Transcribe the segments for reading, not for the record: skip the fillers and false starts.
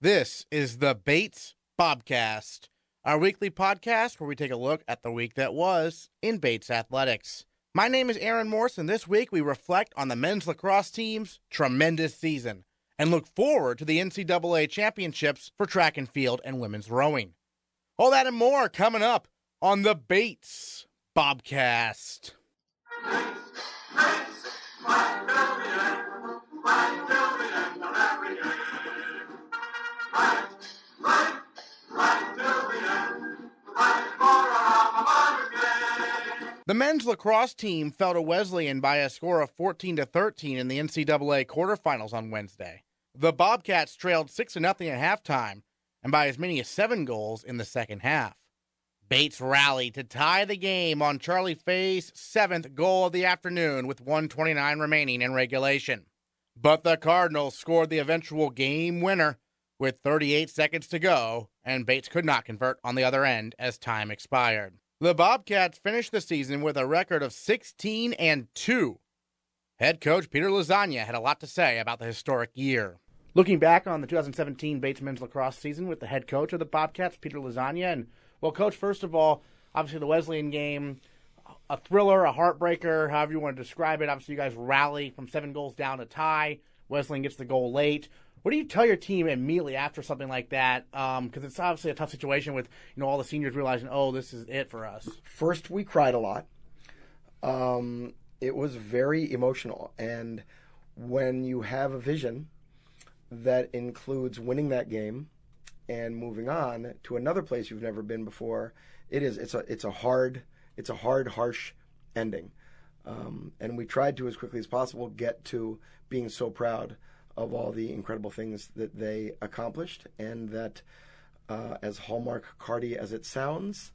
This is the Bates Bobcast, our weekly podcast where we take a look at the week that was in Bates athletics. My name is Aaron Morse, and this week we reflect on the men's lacrosse team's tremendous season and look forward to the NCAA Championships for track and field and women's rowing. All that and more coming up on the Bates Bobcast. The men's lacrosse team fell to Wesleyan by a score of 14-13 in the NCAA quarterfinals on Wednesday. The Bobcats trailed 6-0 at halftime and by as many as 7 goals in the second half. Bates rallied to tie the game on Charlie Fay's 7th goal of the afternoon with 1:29 remaining in regulation. But the Cardinals scored the eventual game winner with 38 seconds to go, and Bates could not convert on the other end as time expired. The Bobcats finished the season with a record of 16-2. Head coach Peter Lasagna had a lot to say about the historic year. Looking back on the 2017 Bates men's lacrosse season with the head coach of the Bobcats, Peter Lasagna, and well, Coach, first of all, obviously the Wesleyan game, a thriller, a heartbreaker, however you want to describe it. Obviously you guys rally from 7 goals down to tie. Wesleyan gets the goal late. What do you tell your team immediately after something like that? Because it's obviously a tough situation with all the seniors realizing, oh, this is it for us. First, we cried a lot. It was very emotional. And when you have a vision that includes winning that game and moving on to another place you've never been before, it's a hard, harsh ending. And we tried to, as quickly as possible, get to being so proud of all the incredible things that they accomplished, and that, as Hallmark Cardi as it sounds,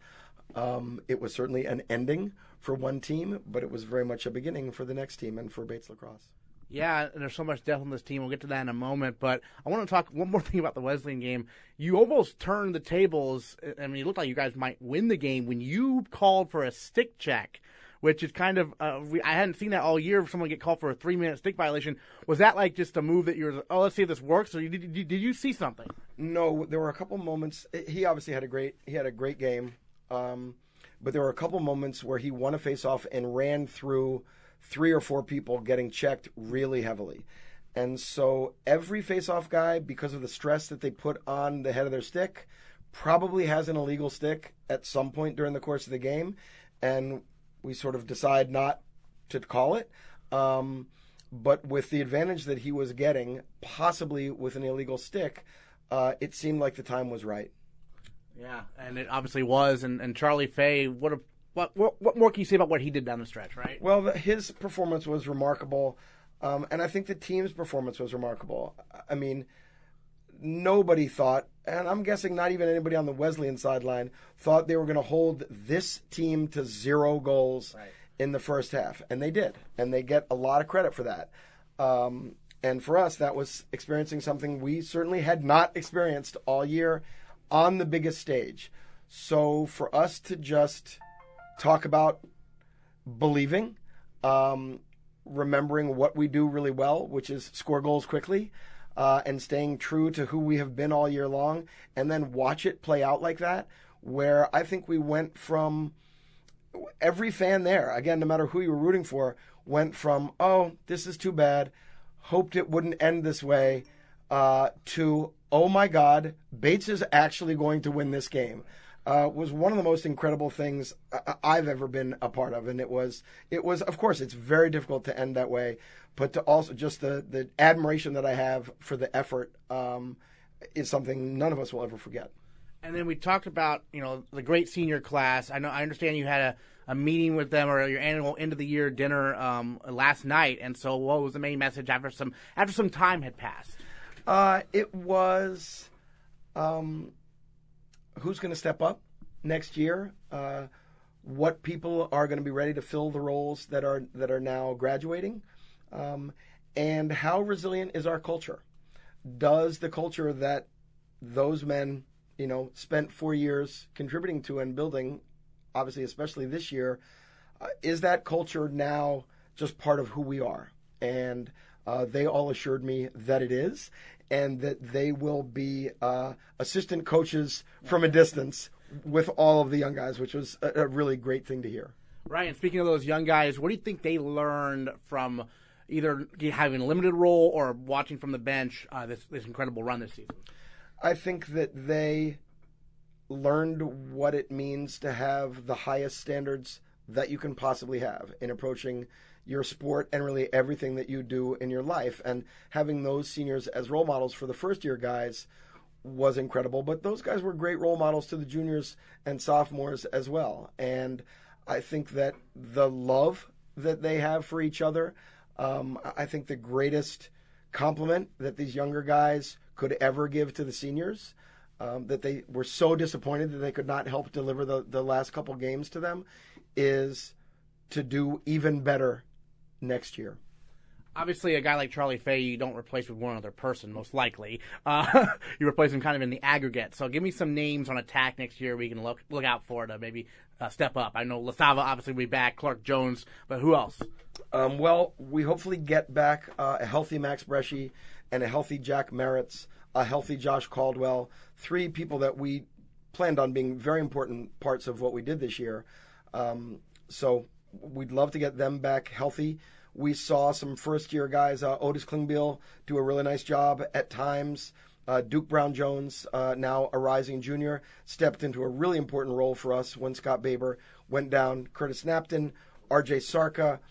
it was certainly an ending for one team, but it was very much a beginning for the next team and for Bates Lacrosse. Yeah, and there's so much depth on this team. We'll get to that in a moment, but I want to talk one more thing about the Wesleyan game. You almost turned the tables. I mean, it looked like you guys might win the game when you called for a stick check, which is kind of, I hadn't seen that all year, someone get called for a 3-minute stick violation. Was that like just a move that you were, let's see if this works, or did you see something? No, there were a couple moments. He obviously had a great game, but there were a couple moments where he won a face-off and ran through 3 or 4 people getting checked really heavily. And so every face-off guy, because of the stress that they put on the head of their stick, probably has an illegal stick at some point during the course of the game, and we sort of decide not to call it. But with the advantage that he was getting, possibly with an illegal stick, it seemed like the time was right. Yeah, and it obviously was. And Charlie Fay, what more can you say about what he did down the stretch, right? Well, his performance was remarkable, and I think the team's performance was remarkable. I mean, nobody thought, and I'm guessing not even anybody on the Wesleyan sideline, thought they were going to hold this team to 0 goals in the first half. And they did. And they get a lot of credit for that. And for us, that was experiencing something we certainly had not experienced all year on the biggest stage. So for us to just talk about believing, remembering what we do really well, which is score goals quickly, and staying true to who we have been all year long, and then watch it play out like that, where I think we went from every fan there, again, no matter who you were rooting for, went from, oh, this is too bad, hoped it wouldn't end this way, to, oh my God, Bates is actually going to win this game. Was one of the most incredible things I've ever been a part of. And it was, of course, it's very difficult to end that way, but to also just the admiration that I have for the effort is something none of us will ever forget. And then we talked about, the great senior class. I understand you had a meeting with them, or your annual end of the year dinner last night. And so what was the main message after some time had passed? It was, who's going to step up next year? What people are going to be ready to fill the roles that are now graduating, and how resilient is our culture? Does the culture that those men, spent 4 years contributing to and building, obviously, especially this year, is that culture now just part of who we are? And They all assured me that it is, and that they will be assistant coaches from a distance with all of the young guys, which was a really great thing to hear. Right, and speaking of those young guys, what do you think they learned from either having a limited role or watching from the bench this incredible run this season? I think that they learned what it means to have the highest standards that you can possibly have in approaching your sport and really everything that you do in your life. And having those seniors as role models for the first-year guys was incredible. But those guys were great role models to the juniors and sophomores as well. And I think that the love that they have for each other, I think the greatest compliment that these younger guys could ever give to the seniors, that they were so disappointed that they could not help deliver the last couple games to them, is to do even better next year. Obviously, a guy like Charlie Fay, you don't replace with one other person, most likely. You replace him kind of in the aggregate. So give me some names on attack next year we can look out for to maybe step up. I know Lasava obviously will be back, Clark Jones, but who else? Well, we hopefully get back a healthy Max Bresci and a healthy Jack Merritz, a healthy Josh Caldwell, three people that we planned on being very important parts of what we did this year. So we'd love to get them back healthy. We saw some first-year guys, Otis Klingbeil, do a really nice job at times. Duke Brown-Jones, now a rising junior, stepped into a really important role for us when Scott Baber went down. Curtis Napton, R.J. Sarka.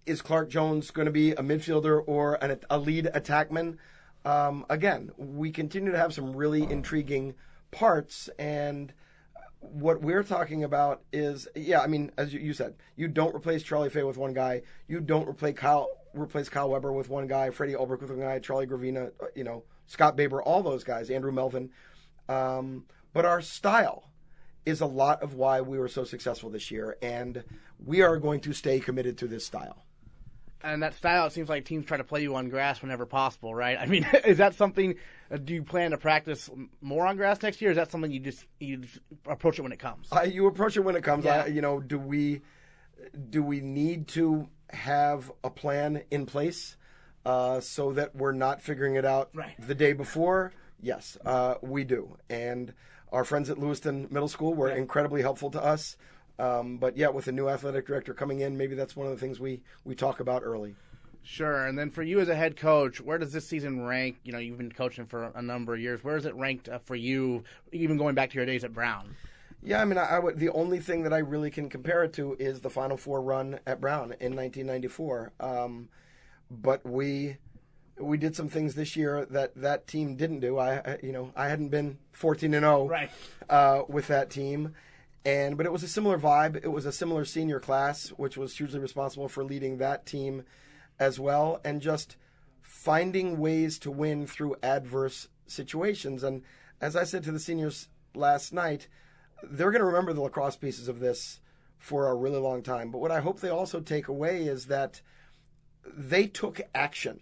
Is Clark Jones going to be a midfielder or a lead attackman? Again, we continue to have some really intriguing parts, and what we're talking about is, as you said, you don't replace Charlie Fay with one guy. You don't replace Kyle Weber with one guy, Freddie Ulbrich with one guy, Charlie Gravina, Scott Baber, all those guys, Andrew Melvin. But our style is a lot of why we were so successful this year, and we are going to stay committed to this style. And that style, it seems like teams try to play you on grass whenever possible, right? I mean, is that something, do you plan to practice more on grass next year, or is that something you just approach it when it comes? You approach it when it comes. Yeah. Do we need to have a plan in place so that we're not figuring it out the day before? Yes, we do. And our friends at Lewiston Middle School were incredibly helpful to us. But with a new athletic director coming in, maybe that's one of the things we talk about early. Sure. And then for you as a head coach, where does this season rank? You've been coaching for a number of years. Where is it ranked for you, even going back to your days at Brown? Yeah, I would. The only thing that I really can compare it to is the Final Four run at Brown in 1994. But we did some things this year that team didn't do. I hadn't been 14-0 with that team. But it was a similar vibe. It was a similar senior class, which was hugely responsible for leading that team as well, and just finding ways to win through adverse situations. And as I said to the seniors last night, they're going to remember the lacrosse pieces of this for a really long time. But what I hope they also take away is that they took action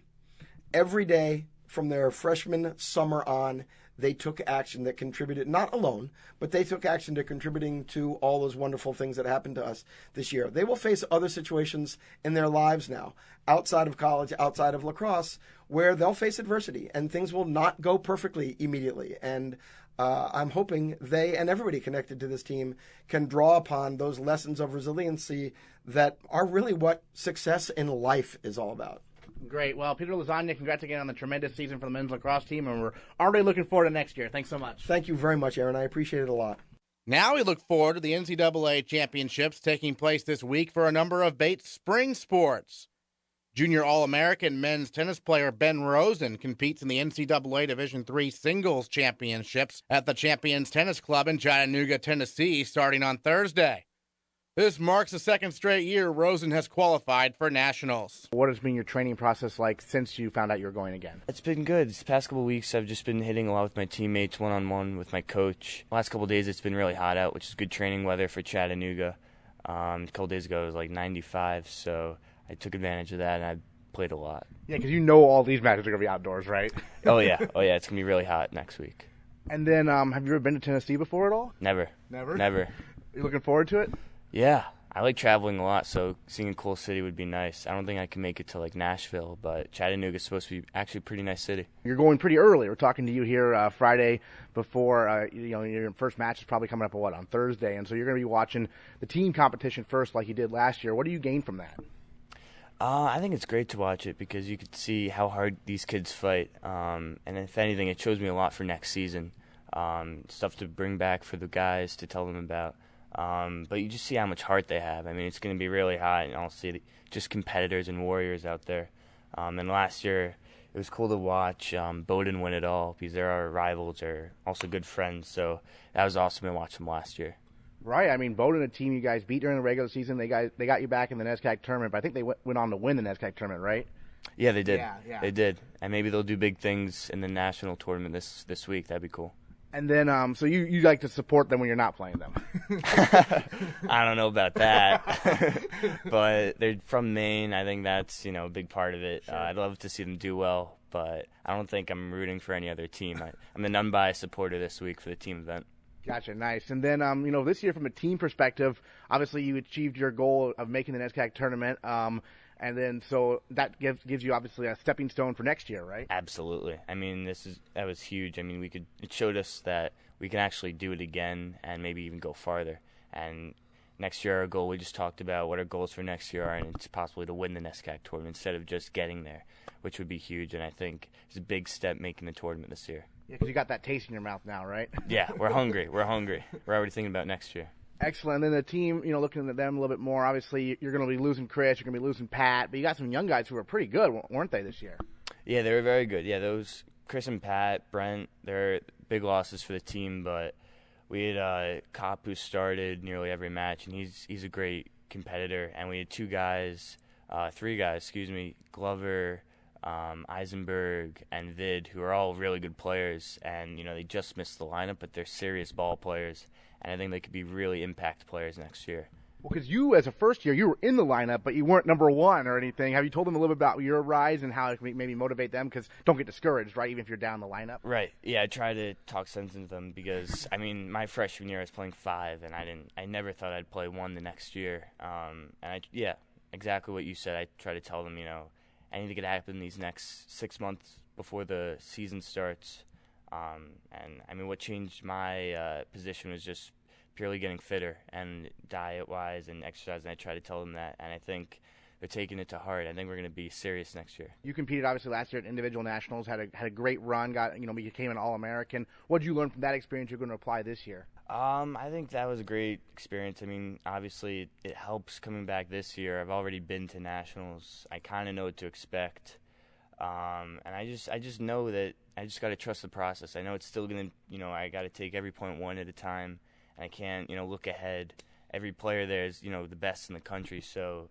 every day from their freshman summer on. They took action that contributed, not alone, but they took action to contributing to all those wonderful things that happened to us this year. They will face other situations in their lives now, outside of college, outside of lacrosse, where they'll face adversity and things will not go perfectly immediately. And I'm hoping they and everybody connected to this team can draw upon those lessons of resiliency that are really what success in life is all about. Great. Well, Peter Lasagna, congrats again on the tremendous season for the men's lacrosse team, and we're already looking forward to next year. Thanks so much. Thank you very much, Aaron. I appreciate it a lot. Now we look forward to the NCAA Championships taking place this week for a number of Bates spring sports. Junior All-American men's tennis player Ben Rosen competes in the NCAA Division III Singles Championships at the Champions Tennis Club in Chattanooga, Tennessee, starting on Thursday. This marks the second straight year Rosen has qualified for nationals. What has been your training process like since you found out you were going again? It's been good. These past couple of weeks, I've just been hitting a lot with my teammates, one-on-one with my coach. The last couple of days, it's been really hot out, which is good training weather for Chattanooga. A couple days ago, it was like 95, so I took advantage of that, and I played a lot. Yeah, because you know all these matches are going to be outdoors, right? Oh, yeah. It's going to be really hot next week. And then, have you ever been to Tennessee before at all? Never. Never? Never. Are you looking forward to it? Yeah, I like traveling a lot, so seeing a cool city would be nice. I don't think I can make it to like Nashville, but Chattanooga's supposed to be actually a pretty nice city. You're going pretty early. We're talking to you here Friday before, your first match is probably coming up on Thursday, and so you're going to be watching the team competition first like you did last year. What do you gain from that? I think it's great to watch it because you could see how hard these kids fight, and if anything, it shows me a lot for next season. Stuff to bring back for the guys to tell them about. But you just see how much heart they have. I mean, it's going to be really hot, and I'll see just competitors and warriors out there. And last year, it was cool to watch Bowdoin win it all because they're our rivals, are also good friends. So that was awesome to watch them last year. Right. I mean, Bowdoin, a team you guys beat during the regular season, they got you back in the NESCAC tournament, but I think they went on to win the NESCAC tournament, right? Yeah, they did. Yeah. They did. And maybe they'll do big things in the national tournament this week. That'd be cool. And then, so you like to support them when you're not playing them? I don't know about that, but they're from Maine. I think that's a big part of it. Sure. I'd love to see them do well, but I don't think I'm rooting for any other team. I'm an unbiased supporter this week for the team event. Gotcha, nice. And then, this year from a team perspective, obviously you achieved your goal of making the NESCAC tournament. And then, so that gives you obviously a stepping stone for next year, right? Absolutely. I mean, that was huge. I mean, it showed us that we can actually do it again and maybe even go farther. And next year, our goal, we just talked about what our goals for next year are, and it's possibly to win the NESCAC tournament instead of just getting there, which would be huge. And I think it's a big step making the tournament this year. Yeah, because you got that taste in your mouth now, right? Yeah, we're hungry. We're already thinking about next year. Excellent. And then the team, looking at them a little bit more, obviously you're going to be losing Chris, you're going to be losing Pat, but you got some young guys who were pretty good, weren't they, this year? Yeah, they were very good. Yeah, those Chris and Pat, Brent, they're big losses for the team, but we had Kopp who started nearly every match, and he's a great competitor. And we had three guys, Glover, Eisenberg, and Vid, who are all really good players, and they just missed the lineup, but they're serious ball players. And I think they could be really impact players next year. Well, because you, as a first year, you were in the lineup, but you weren't number one or anything. Have you told them a little bit about your rise and how it can maybe motivate them? Because don't get discouraged, right, even if you're down the lineup? Right. Yeah, I try to talk sense into them because, I mean, my freshman year I was playing 5, and I never thought I'd play 1 the next year. Exactly what you said. I try to tell them, anything could happen these next 6 months before the season starts. And I mean, what changed my position was just purely getting fitter and diet-wise and exercise, and I try to tell them that, and I think they're taking it to heart. I think we're going to be serious next year. You competed obviously last year at individual nationals, had a great run, became an All-American. What did you learn from that experience you're going to apply this year? I think that was a great experience. I mean, obviously it helps coming back this year. I've already been to nationals. I kind of know what to expect. And I just know that I just got to trust the process. I know it's still going to, I got to take every point one at a time, and I can't, look ahead. Every player there is, the best in the country, so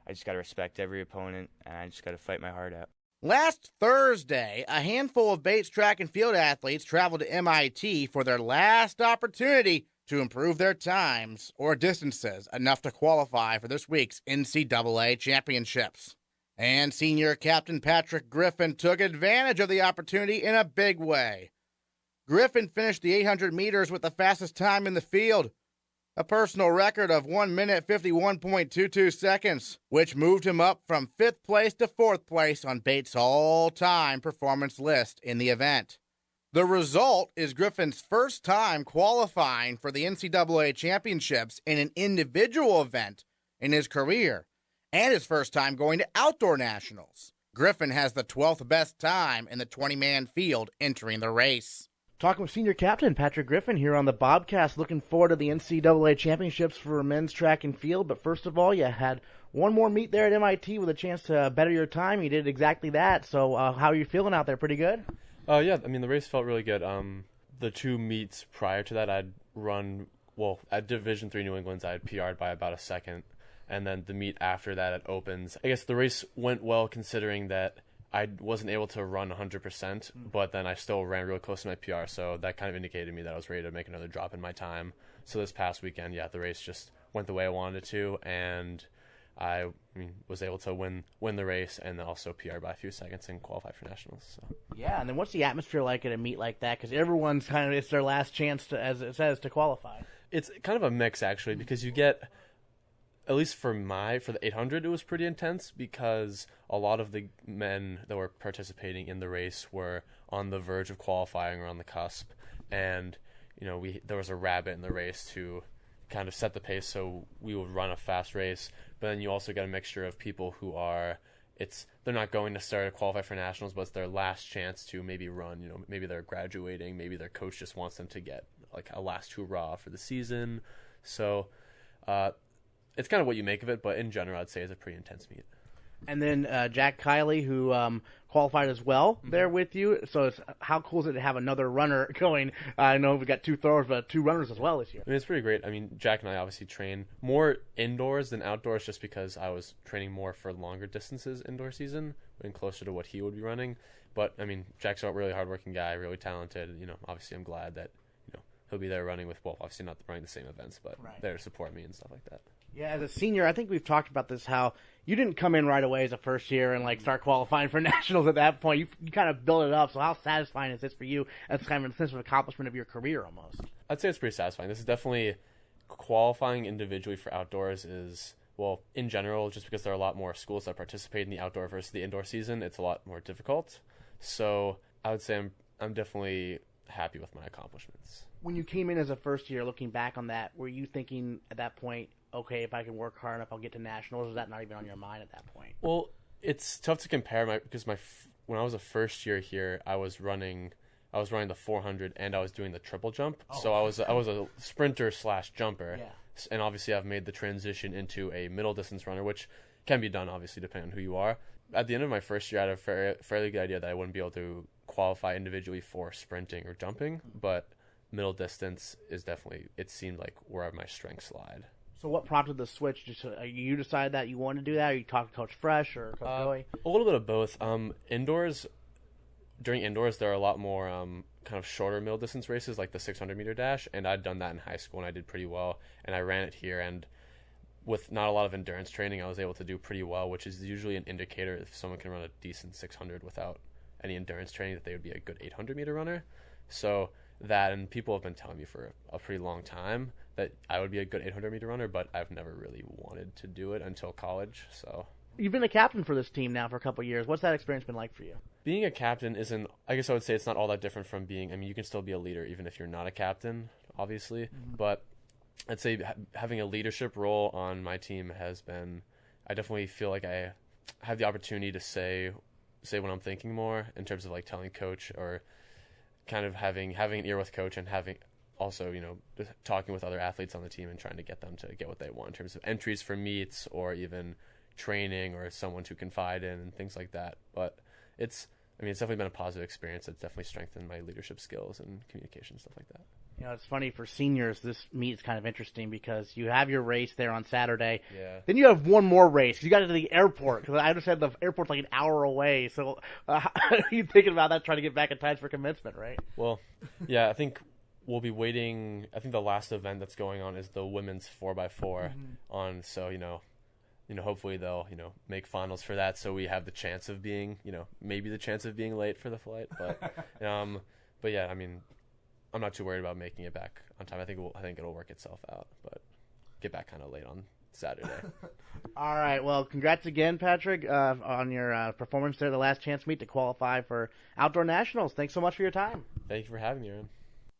I just got to respect every opponent, and I just got to fight my heart out. Last Thursday, a handful of Bates track and field athletes traveled to MIT for their last opportunity to improve their times or distances enough to qualify for this week's NCAA Championships. And senior captain Patrick Griffin took advantage of the opportunity in a big way. Griffin finished the 800 meters with the fastest time in the field, a personal record of 1 minute 51.22 seconds, which moved him up from 5th place to 4th place on Bates' all-time performance list in the event. The result is Griffin's first time qualifying for the NCAA Championships in an individual event in his career, and his first time going to outdoor nationals. Griffin has the 12th best time in the 20-man field entering the race. Talking with senior captain Patrick Griffin here on the Bobcast. Looking forward to the NCAA Championships for men's track and field. But first of all, you had one more meet there at MIT with a chance to better your time. You did exactly that. So how are you feeling out there? Pretty good? Yeah, I mean, the race felt really good. The 2 meets prior to that, I'd run, at Division III New England's, I had PR'd by about a second. And then the meet after that at Opens, I guess the race went well considering that I wasn't able to run 100%, but then I still ran really close to my PR, so that kind of indicated to me that I was ready to make another drop in my time. So this past weekend, the race just went the way I wanted it to, and I was able to win the race and then also PR by a few seconds and qualify for nationals. So. Yeah, and then what's the atmosphere like at a meet like that? Because everyone's it's their last chance to, as it says, to qualify. It's kind of a mix, actually, because you get at least for the 800, it was pretty intense because a lot of the men that were participating in the race were on the verge of qualifying or on the cusp, and there was a rabbit in the race to kind of set the pace, so we would run a fast race. But then you also get a mixture of people who they're not going to start to qualify for nationals, but it's their last chance to maybe run. Maybe they're graduating, maybe their coach just wants them to get like a last hurrah for the season. So it's kind of what you make of it, but in general, I'd say it's a pretty intense meet. And then Jack Kiley, who qualified as well there with you. So how cool is it to have another runner going? I know we've got 2 throwers, but 2 runners as well this year. I mean, it's pretty great. I mean, Jack and I obviously train more indoors than outdoors just because I was training more for longer distances indoor season and closer to what he would be running. But, I mean, Jack's a really hardworking guy, really talented. Obviously I'm glad that, he'll be there running with, well, obviously not running the same events, but there to support me and stuff like that. Yeah, as a senior, I think we've talked about this, how you didn't come in right away as a first year and start qualifying for nationals at that point. You kind of build it up. So how satisfying is this for you as kind of a sense of accomplishment of your career almost? I'd say it's pretty satisfying. This is definitely qualifying individually for outdoors is, well, in general, just because there are a lot more schools that participate in the outdoor versus the indoor season, it's a lot more difficult. So I would say I'm definitely happy with my accomplishments. When you came in as a first year, looking back on that, were you thinking at that point, okay, if I can work hard enough, I'll get to nationals? Or was that not even on your mind at that point? Well, it's tough to compare because when I was a first year here, I was running the 400 and I was doing the triple jump. Oh. So I was a sprinter / jumper. Yeah. And obviously I've made the transition into a middle distance runner, which can be done obviously depending on who you are. At the end of my first year, I had a fairly good idea that I wouldn't be able to qualify individually for sprinting or jumping, but middle distance is definitely, it seemed like where my strengths lied. So what prompted the switch? Just you decided that you wanted to do that, or you talked to Coach Fresh or Coach Billy? A little bit of both. During indoors, there are a lot more kind of shorter middle distance races, like the 600-meter dash, and I'd done that in high school, and I did pretty well, and I ran it here, and with not a lot of endurance training, I was able to do pretty well, which is usually an indicator if someone can run a decent 600 without any endurance training, that they would be a good 800-meter runner. So that, and people have been telling me for a pretty long time that I would be a good 800-meter runner, but I've never really wanted to do it until college. So you've been a captain for this team now for a couple of years. What's that experience been like for you? Being a captain I guess I would say it's not all that different from you can still be a leader even if you're not a captain, obviously. Mm-hmm. But I'd say having a leadership role on my team I definitely feel like I have the opportunity to say what I'm thinking more in terms of telling coach, or kind of having an ear with coach, and having also, just talking with other athletes on the team and trying to get them to get what they want in terms of entries for meets or even training or someone to confide in and things like that. But it's definitely been a positive experience. It's definitely strengthened my leadership skills and communication, stuff like that. It's funny for seniors, this meet is kind of interesting because you have your race there on Saturday. Yeah. Then you have one more race. You got to the airport, because I understand the airport's like an hour away. So how are you thinking about that, trying to get back in time for commencement, right? Well, yeah, I think we'll be waiting. I think the last event that's going on is the women's 4x4 on. So, hopefully they'll, make finals for that. So we have the chance of being, maybe the chance of being late for the flight. But yeah, I'm not too worried about making it back on time. I think it'll work itself out, but get back kind of late on Saturday. All right. Well, congrats again, Patrick, on your performance there, the last chance meet to qualify for Outdoor Nationals. Thanks so much for your time. Thank you for having me, Aaron.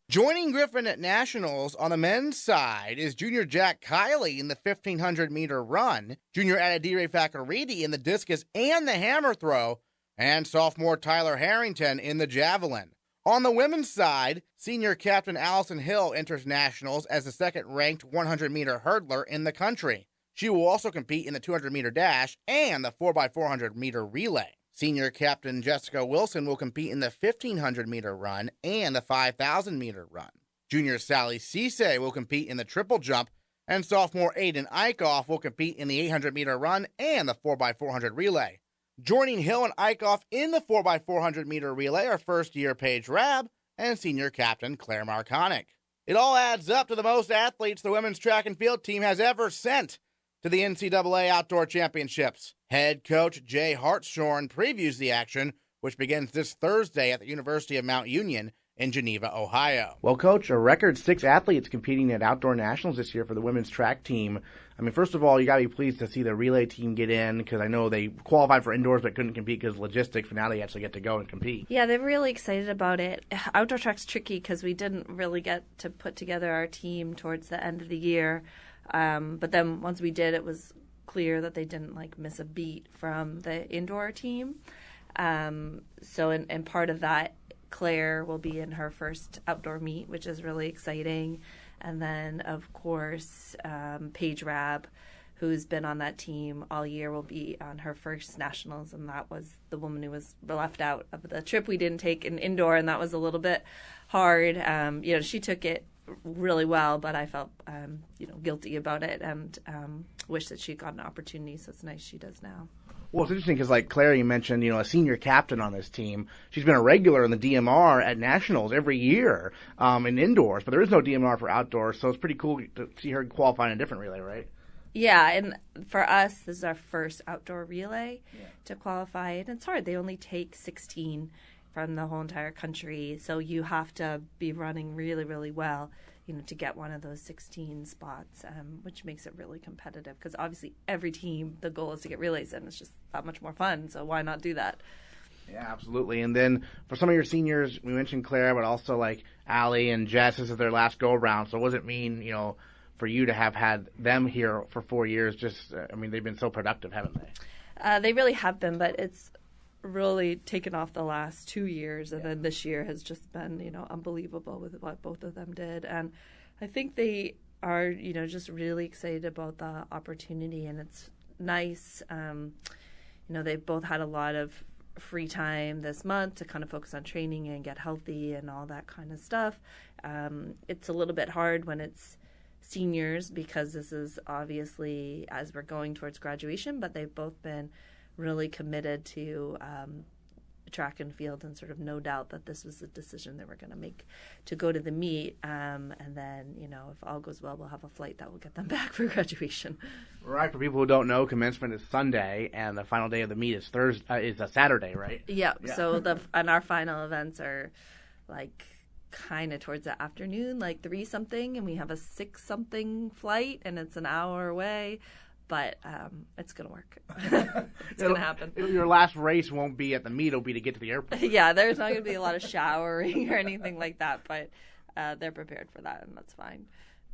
Joining Griffin at Nationals on the men's side is junior Jack Kiley in the 1,500-meter run, junior Adidire Fakaridi in the discus and the hammer throw, and sophomore Tyler Harrington in the javelin. On the women's side, senior captain Allison Hill enters nationals as the second-ranked 100-meter hurdler in the country. She will also compete in the 200-meter dash and the 4x400-meter relay. Senior captain Jessica Wilson will compete in the 1,500-meter run and the 5,000-meter run. Junior Sally Cisse will compete in the triple jump, and sophomore Aiden Eichhoff will compete in the 800-meter run and the 4x400 relay. Joining Hill and Eichhoff in the 4x400-meter relay are first-year Paige Rabb and senior captain Claire Marconic. It all adds up to the most athletes the women's track and field team has ever sent to the NCAA Outdoor Championships. Head coach Jay Hartshorn previews the action, which begins this Thursday at the University of Mount Union in Geneva, Ohio. Well, Coach, a record 6 athletes competing at outdoor nationals this year for the women's track team. I mean, first of all, you got to be pleased to see the relay team get in, because I know they qualified for indoors but couldn't compete because of logistics, but now they actually get to go and compete. Yeah, they're really excited about it. Outdoor track's tricky because we didn't really get to put together our team towards the end of the year. But then once we did, it was clear that they didn't miss a beat from the indoor team. So in part of that, Claire will be in her first outdoor meet, which is really exciting. And then, of course, Paige Rabb, who's been on that team all year, will be on her first nationals. And that was the woman who was left out of the trip. We didn't take an indoor, and that was a little bit hard. She took it really well, but I felt, guilty about it and wish that she'd got an opportunity. So it's nice she does now. Well, it's interesting because, Claire, you mentioned, a senior captain on this team. She's been a regular in the DMR at nationals every year in indoors, but there is no DMR for outdoors, so it's pretty cool to see her qualify in a different relay, right? Yeah, and for us, this is our first outdoor relay to qualify, and it's hard. They only take 16 from the whole entire country, so you have to be running really, really well, to get one of those 16 spots, which makes it really competitive, because obviously every team, the goal is to get relays in. It's just that much more fun, so why not do that? Yeah, absolutely. And then for some of your seniors, we mentioned Claire, but also Allie and Jess, this is their last go-around, so what does it mean, for you to have had them here for 4 years? They've been so productive, haven't they? They really have been, but it's really taken off the last 2 years, and then this year has just been unbelievable with what both of them did. And I think they are just really excited about the opportunity, and it's nice. They've both had a lot of free time this month to kind of focus on training and get healthy and all that kind of stuff. It's a little bit hard when it's seniors, because this is obviously as we're going towards graduation, but they've both been really committed to track and field, and sort of no doubt that this was the decision they were going to make to go to the meet. And then, if all goes well, we'll have a flight that will get them back for graduation. Right. For people who don't know, commencement is Sunday, and the final day of the meet is is a Saturday, right? Yeah. So and our final events are kind of towards the afternoon, 3-something, and we have a 6-something flight, and it's an hour away. But it's going to work. It's going to happen. Your last race won't be at the meet. It'll be to get to the airport. Yeah, there's not going to be a lot of showering or anything like that. But they're prepared for that, and that's fine.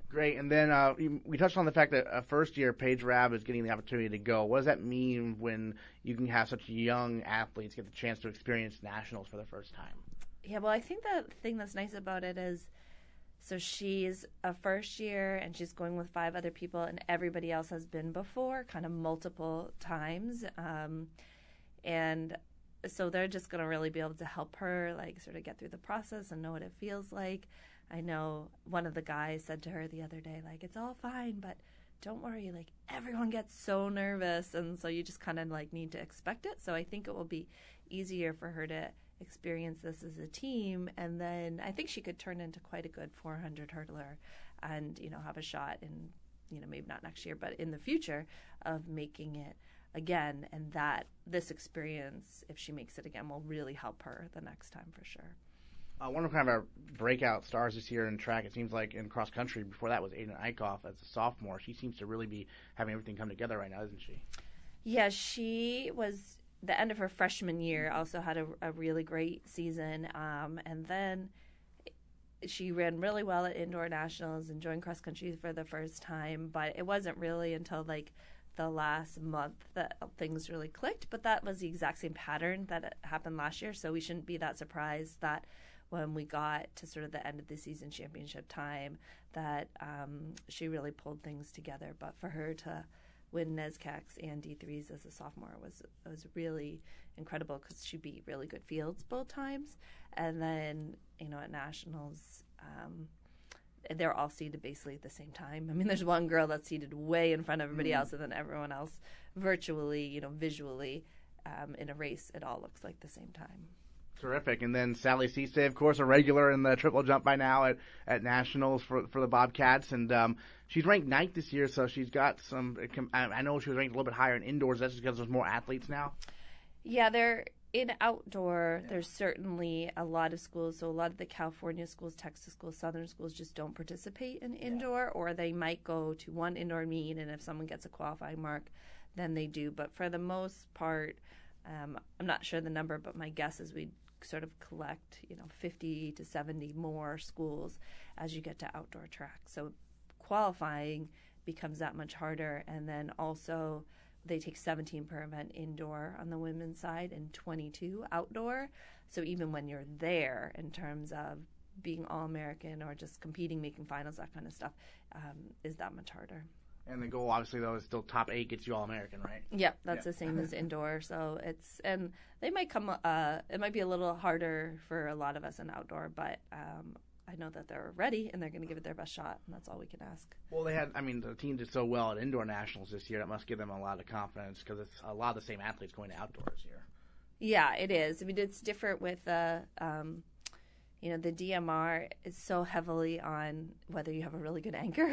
Great. And then we touched on the fact that first year Paige Rabb is getting the opportunity to go. What does that mean when you can have such young athletes get the chance to experience nationals for the first time? Yeah, well, I think the thing that's nice about it is, so she's a first year, and she's going with 5 other people, and everybody else has been before, kind of multiple times. And so they're just going to really be able to help her, sort of get through the process and know what it feels like. I know one of the guys said to her the other day, it's all fine, but don't worry, everyone gets so nervous, and so you just kind of need to expect it. So I think it will be easier for her to experience this as a team, and then I think she could turn into quite a good 400 hurdler, and have a shot in maybe not next year, but in the future, of making it again. And that this experience, if she makes it again, will really help her the next time for sure. One of kind of our breakout stars this year in track, it seems like, in cross country, before that was Aiden Eichhoff as a sophomore. She seems to really be having everything come together right now, isn't she? Yeah, she was. The end of her freshman year also had a really great season, and then she ran really well at indoor nationals and joined cross country for the first time. But it wasn't really until the last month that things really clicked. But that was the exact same pattern that happened last year, so we shouldn't be that surprised that when we got to sort of the end of the season championship time, that she really pulled things together. But for her to win NESCACs and D3s as a sophomore was really incredible, because she beat really good fields both times. And then, at nationals, they're all seated basically at the same time. There's one girl that's seated way in front of everybody else, and then everyone else virtually, visually, in a race, it all looks like the same time. Terrific. And then Sally Cisse, of course, a regular in the triple jump by now at nationals for the Bobcats. And she's ranked 9th this year, so she's got some – I know she was ranked a little bit higher in indoors. That's just because there's more athletes now? Yeah, in outdoor, there's certainly a lot of schools. So a lot of the California schools, Texas schools, Southern schools just don't participate in indoor, or they might go to one indoor meet, and if someone gets a qualifying mark, then they do. But for the most part, I'm not sure the number, but my guess is we sort of collect, 50 to 70 more schools as you get to outdoor track. So qualifying becomes that much harder, and then also they take 17 per event indoor on the women's side and 22 outdoor. So even when you're there in terms of being All-American or just competing, making finals, that kind of stuff, is that much harder. And the goal, obviously, though, is still top 8 gets you All-American, right? Yep, that's the same as indoor. So and they might come, it might be a little harder for a lot of us in outdoor, but I know that they're ready and they're going to give it their best shot, and that's all we can ask. Well, the team did so well at indoor nationals this year. That must give them a lot of confidence because it's a lot of the same athletes going to outdoor this year. Yeah, it is. I mean, it's different with the DMR is so heavily on whether you have a really good anchor,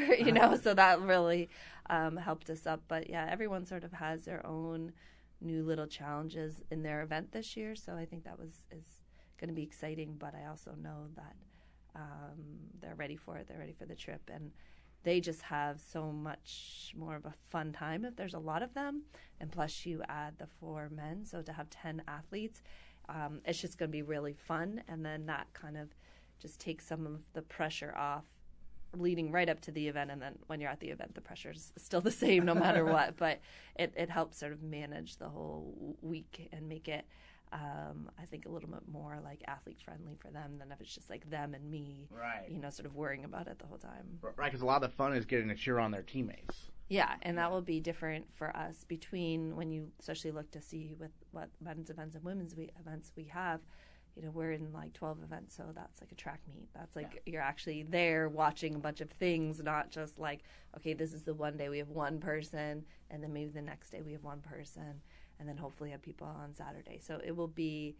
so that really helped us up. But yeah, everyone sort of has their own new little challenges in their event this year. So I think that is going to be exciting. But I also know that they're ready for it. They're ready for the trip, and they just have so much more of a fun time if there's a lot of them. And plus, you add the 4 men, so to have 10 athletes, it's just going to be really fun. And then that kind of just takes some of the pressure off leading right up to the event. And then when you're at the event, the pressure's still the same no matter what. But it helps sort of manage the whole week and make it, I think, a little bit more like athlete friendly for them than if it's just like them and me, right? Sort of worrying about it the whole time. Right, because a lot of the fun is getting to cheer on their teammates. Yeah, and that will be different for us between when you especially look to see with what men's events and women's events we have. We're in like 12 events, so that's like a track meet. That's like you're actually there watching a bunch of things, not just like, okay, this is the one day we have one person, and then maybe the next day we have one person, and then hopefully have people on Saturday. So it will be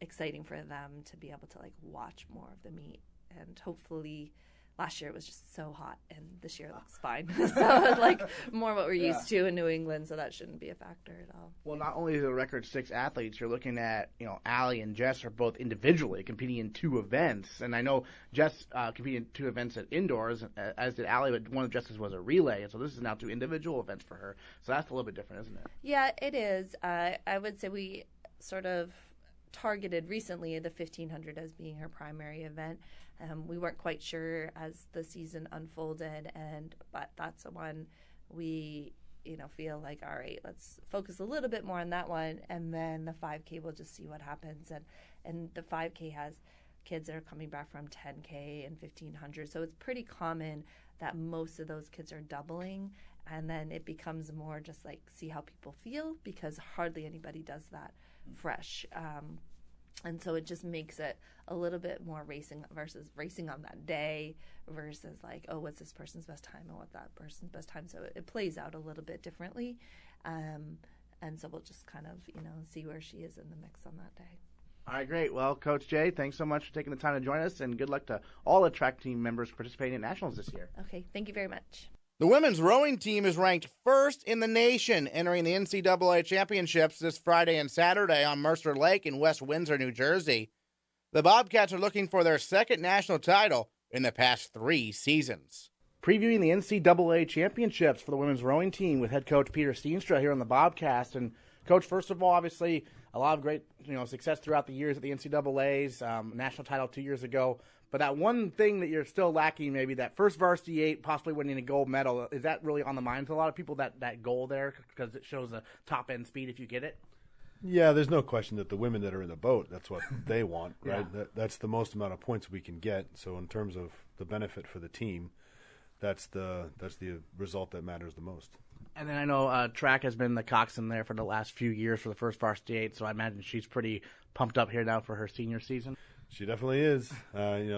exciting for them to be able to like watch more of the meet, and hopefully. Last year it was just so hot, and this year it looks fine. So it's like more what we're used to in New England, so that shouldn't be a factor at all. Well, not only the record 6 athletes, you're looking at, Allie and Jess are both individually competing in 2 events. And I know Jess competed in 2 events at indoors, as did Allie, but one of Jess's was a relay. And so this is now 2 individual events for her. So that's a little bit different, isn't it? Yeah, it is. I would say we sort of targeted recently the 1500 as being her primary event. We weren't quite sure as the season unfolded, but that's the one we feel like, all right, let's focus a little bit more on that one, and then the 5K we'll just see what happens. And the 5K has kids that are coming back from 10K and 1500, so it's pretty common that most of those kids are doubling, and then it becomes more just like see how people feel, because hardly anybody does that fresh. And so it just makes it a little bit more racing versus racing on that day versus like, oh, what's this person's best time and what's that person's best time. So it plays out a little bit differently. And so we'll just kind of, see where she is in the mix on that day. All right, great. Well, Coach Jay, thanks so much for taking the time to join us, and good luck to all the track team members participating in nationals this year. Okay, thank you very much. The women's rowing team is ranked first in the nation, entering the NCAA Championships this Friday and Saturday on Mercer Lake in West Windsor, New Jersey. The Bobcats are looking for their second national title in the past 3 seasons. Previewing the NCAA Championships for the women's rowing team with head coach Peter Steenstra here on the Bobcast. And, Coach, first of all, obviously a lot of great success throughout the years at the NCAA's, national title 2 years ago. But that one thing that you're still lacking, maybe that first varsity 8, possibly winning a gold medal, is that really on the minds of a lot of people, that goal there, because it shows the top-end speed if you get it? Yeah, there's no question that the women that are in the boat, that's what they want, right? Yeah. That's the most amount of points we can get. So in terms of the benefit for the team, that's the result that matters the most. And then I know track has been the coxswain there for the last few years for the first varsity 8, so I imagine she's pretty pumped up here now for her senior season. She definitely is.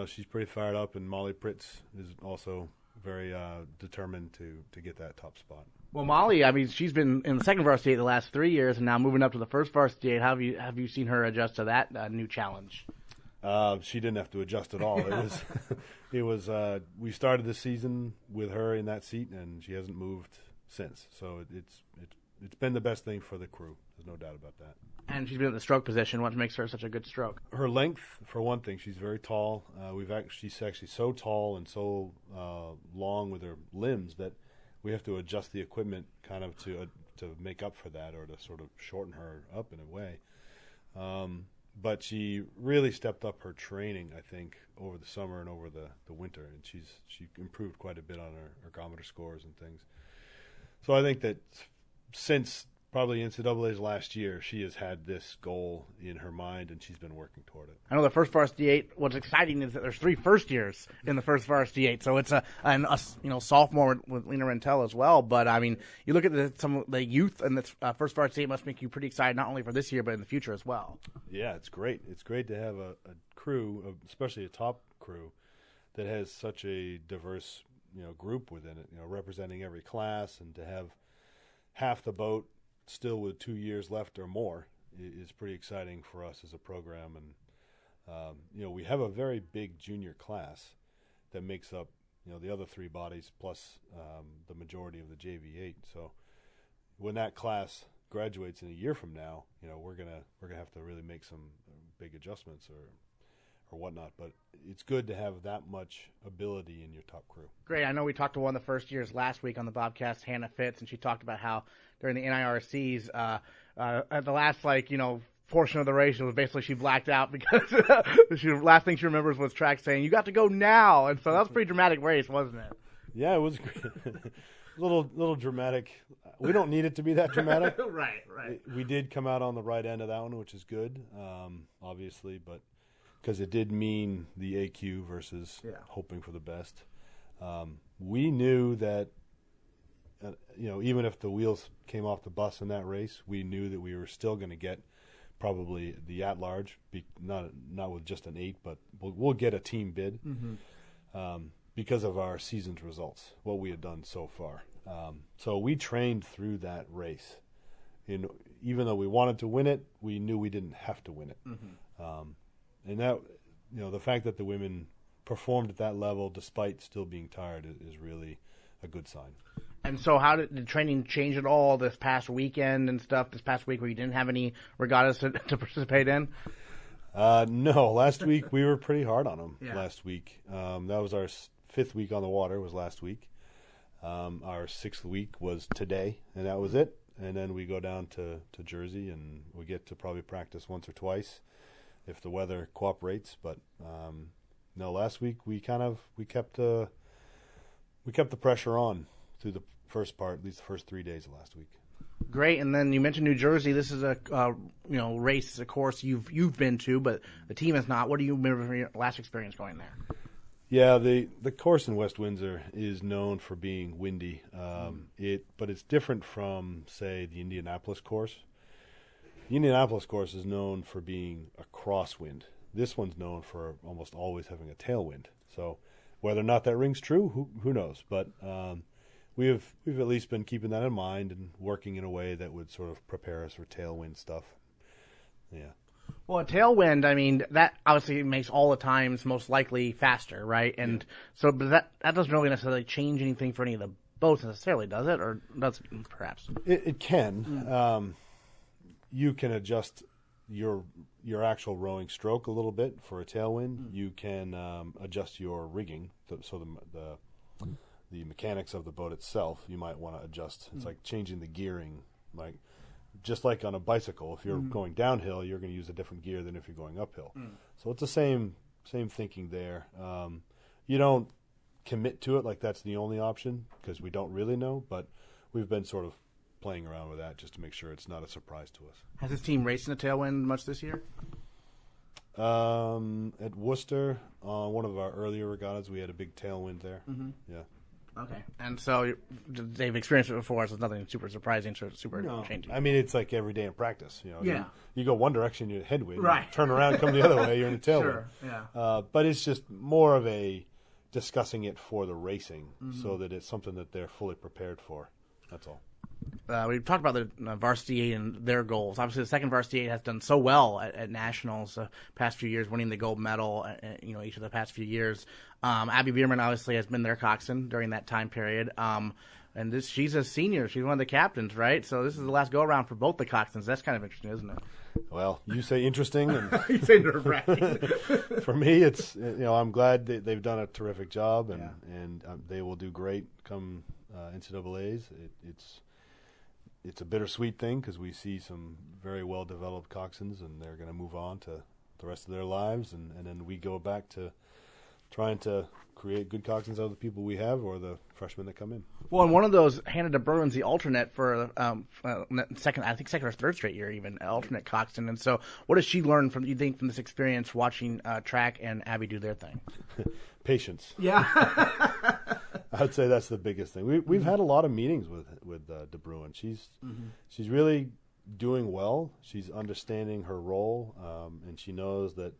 She's pretty fired up, and Molly Pritz is also very determined to get that top spot. Well, Molly, I mean, she's been in the second varsity 8 the last 3 years, and now moving up to the first varsity 8. How have you seen her adjust to that new challenge? She didn't have to adjust at all. It was. We started the season with her in that seat, and she hasn't moved since. So it's been the best thing for the crew. There's no doubt about that. And she's been in the stroke position, what makes her such a good stroke? Her length, for one thing, she's very tall. She's actually so tall and so long with her limbs that we have to adjust the equipment kind of to make up for that, or to sort of shorten her up in a way. But she really stepped up her training, I think, over the summer and over the winter, and she improved quite a bit on her ergometer scores and things. So I think that since probably NCAA's last year, she has had this goal in her mind, and she's been working toward it. I know the first varsity 8, what's exciting is that there's 3 first years in the first varsity 8, so it's a sophomore with Lena Rentel as well. But, I mean, you look at some of the youth, and the first varsity 8 must make you pretty excited, not only for this year, but in the future as well. Yeah, it's great. It's great to have a crew, especially a top crew, that has such a diverse group within it, representing every class, and to have half the boat still with 2 years left or more is pretty exciting for us as a program. And we have a very big junior class that makes up the other 3 bodies plus the majority of the JV8. So when that class graduates in a year from now, we're gonna have to really make some big adjustments or whatnot, but it's good to have that much ability in your top crew. Great. I know we talked to one of the first years last week on the Bobcast, Hannah Fitz, and she talked about how during the NIRCs, at the last, portion of the race, it was basically she blacked out because the last thing she remembers was track saying, "You got to go now." And so that was a pretty dramatic race, wasn't it? Yeah, it was little dramatic. We don't need it to be that dramatic. Right. We did come out on the right end of that one, which is good, obviously, but because it did mean the AQ versus hoping for the best. We knew that, even if the wheels came off the bus in that race, we knew that we were still going to get probably the at-large, not with just an 8, but we'll get a team bid because of our season's results, what we had done so far. So we trained through that race. Even though we wanted to win it, we knew we didn't have to win it. And that, the fact that the women performed at that level despite still being tired is really a good sign. And so how did the training change at all this past weekend and stuff, this past week where you didn't have any regattas to participate in? No, last week we were pretty hard on them last week. That was our 5th week on the water was last week. Our 6th week was today, and that was it. And then we go down to Jersey, and we get to probably practice once or twice if the weather cooperates. But no, last week we kept the pressure on through the first part, at least the first 3 days of last week. Great, and then you mentioned New Jersey. This is a race, of course, you've been to, but the team has not. What do you remember from your last experience going there? Yeah, the course in West Windsor is known for being windy. But it's different from, say, the Indianapolis course. The Indianapolis course is known for being a crosswind. This one's known for almost always having a tailwind. So whether or not that rings true, who knows? But we've at least been keeping that in mind and working in a way that would sort of prepare us for tailwind stuff. Yeah. Well, a tailwind, I mean, that obviously makes all the times most likely faster, right? And so, but that doesn't really necessarily change anything for any of the boats necessarily, does it? Or does it, perhaps? It can. You can adjust your actual rowing stroke a little bit for a tailwind. You can adjust your rigging, so the mechanics of the boat itself, you might want to adjust. It's like changing the gearing, just like on a bicycle. If you're going downhill, you're going to use a different gear than if you're going uphill. So it's the same thinking there. You don't commit to it like that's the only option because we don't really know, but we've been sort of playing around with that just to make sure it's not a surprise to us. Has this team raced in a tailwind much this year? At Worcester, one of our earlier regattas, we had a big tailwind there. Yeah. Okay. And so they've experienced it before, so it's nothing super surprising, super changing. I mean, it's like every day in practice. You go one direction, you're headwind. Right. You turn around, come the other way, you're in a tailwind. Sure, yeah. But it's just more of a discussing it for the racing so that it's something that they're fully prepared for. That's all. we talked about the varsity and their goals. Obviously, the second varsity has done so well at nationals the past few years, winning the gold medal. Each of the past few years. Abby Bierman obviously has been their coxswain during that time period. And she's a senior. She's one of the captains, right? So this is the last go around for both the coxswains. That's kind of interesting, isn't it? Well, you say interesting, and You say nerve-wracking. for me, it's I'm glad they've done a terrific job, and they will do great come NCAA's. It's a bittersweet thing because we see some very well developed coxswains, and they're going to move on to the rest of their lives, and then we go back to trying to create good coxswains out of the people we have or the freshmen that come in. Well, and one of those, Hannah DeBruin's the alternate for second or third straight year, even alternate coxswain. And so, what does she learn from this experience watching track and Abby do their thing? Patience. Yeah, I'd say that's the biggest thing. We've had a lot of meetings with DeBruin. She's really doing well. She's understanding her role, and she knows that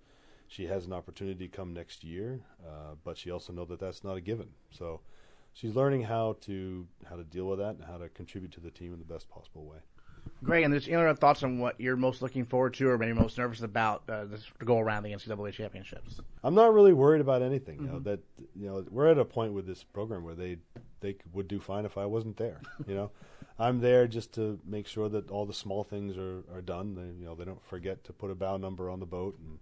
she has an opportunity to come next year, but she also knows that that's not a given. So she's learning how to deal with that and how to contribute to the team in the best possible way. Great. And there's any other thoughts on what you're most looking forward to or maybe most nervous about this go around the NCAA Championships? I'm not really worried about anything. We're at a point with this program where they would do fine if I wasn't there. I'm there just to make sure that all the small things are done. They don't forget to put a bow number on the boat and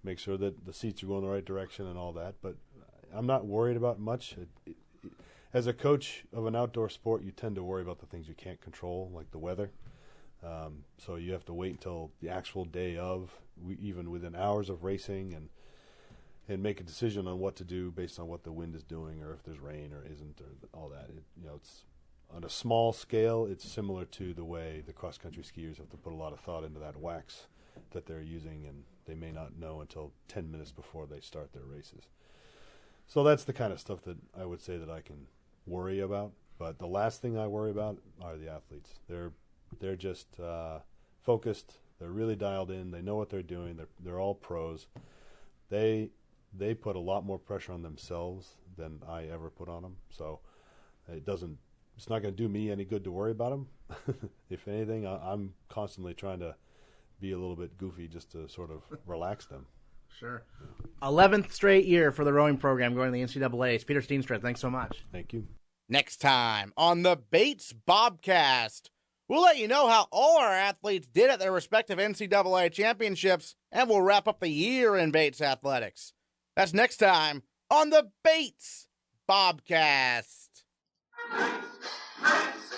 make sure that the seats are going the right direction and all that. But I'm not worried about much. As a coach of an outdoor sport, you tend to worry about the things you can't control, like the weather. So you have to wait until the actual day of, even within hours of racing, and make a decision on what to do based on what the wind is doing, or if there's rain or isn't, or all that. It's on a small scale. It's similar to the way the cross-country skiers have to put a lot of thought into that wax that they're using, and they may not know until 10 minutes before they start their races. So that's the kind of stuff that I would say that I can worry about. But the last thing I worry about are the athletes. They're just focused. They're really dialed in. They know what they're doing. They're all pros. They put a lot more pressure on themselves than I ever put on them. So it's not going to do me any good to worry about them. If anything, I'm constantly trying to be a little bit goofy just to sort of relax them. Sure. 11th straight year for the rowing program going to the NCAA. Peter Steenstra, thanks so much. Thank you. Next time on the Bates Bobcast, we'll let you know how all our athletes did at their respective NCAA championships, and we'll wrap up the year in Bates athletics. That's next time on the Bates Bobcast. Bates, Bates,